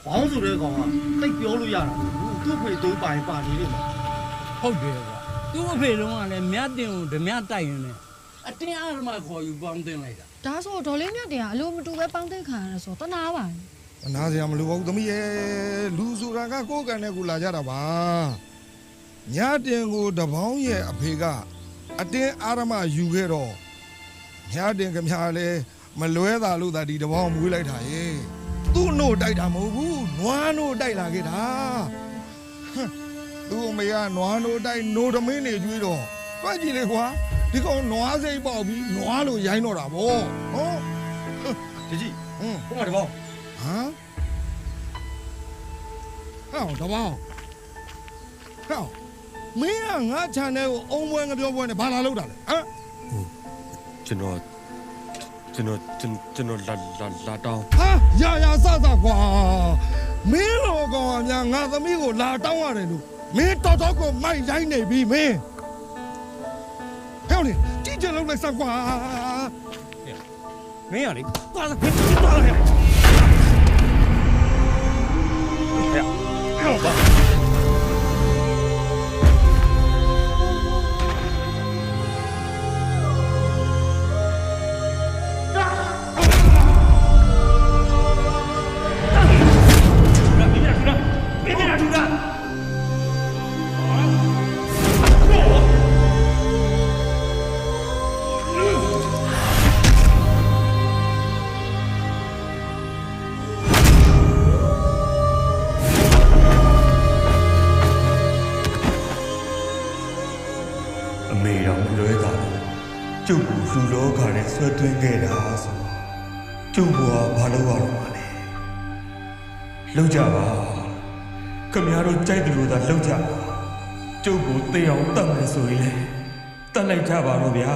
ဘောင်းဆိုတဲ့ကောင်ကတိတ်ပြောလို့ရတာသူ့ဖေးသုံးပါရင်ပါနေလိမ့်မယ် ဟုတ်တယ်ကွာသူ့အဖေလုံးကလည်းမြတ်တင်ကိုဓမြတိုက်ရင်လည်းအတင်းအားမှခေါ်ယူပေါင်းတင်လိုက်တာ ဒါဆိုဒေါ်လေးမြတ်တင်ကအလိုမတူပဲပေါင်းသိခံရတာဆိုတနာပါနဲ့ အနာစရာမလိုပါဘူးသမီးရဲ့လူဆိုတာကကိုယ်ကန်နဲ့ကိုလာကြတာပါညတင်ကိုတပေါင်းရဲ့အဖေကအတင်းအာရမယူခဲ့တော့ညတင်ကမြားလဲမလွဲတာလို့သာဒီတပေါင်းမွေးလိုက်တာရဲ့သူ့နို့တိုက်တာမဟုတ်ဘူးနွားနို့တိုက်လာခဲ့တာသူ့အမေကနွားနို့တိုက်နို့သမင်းနေကျွေးတော့တွက်ကြည့်လေကွာဒီကောင်နွားစိတ်ပေါက်ပြီးနွားလို့ရိုင်းတော့တာဗောဟော ကြီးဟိုမှာတဘောင်း ဟမ်ဟောတပေါင်းဟောမင်းကငါ channel ကိုအုံပွဲငပြောပွဲနဲ့ဘာလာလောက်တာလဲဟမ် ကျွန်တော်လာတောင်း ဟာရာစကွာမင်းလိုကောင်ကများငါသမီးကိုလာတောင်းရတယ်လို့မင်းတော်တော်ကိုမိုက်ရိုင်းနေပြီမင်းဟဲ့လေကြည့်ကြလုံးလိုက်စကွာ မင်းကလေသွားစဖင်းသွားလာဟဲ့ဟဲ့ဘာ အမေတော်မလွဲတာကျုပ်ကိုလူလောကနဲ့ဆွဲသွင်းခဲ့တာဆိုကျုပ်ကဘာလို့ရတော့မှာလဲလောက်ကြပါခမရတို့ကြိုက်တယ်လို့သာလောက်ကြပါကျုပ်ကိုတေးအောင်တတ်မယ်ဆိုရင်လေတတ်လိုက်ကြပါတော့ဗျာ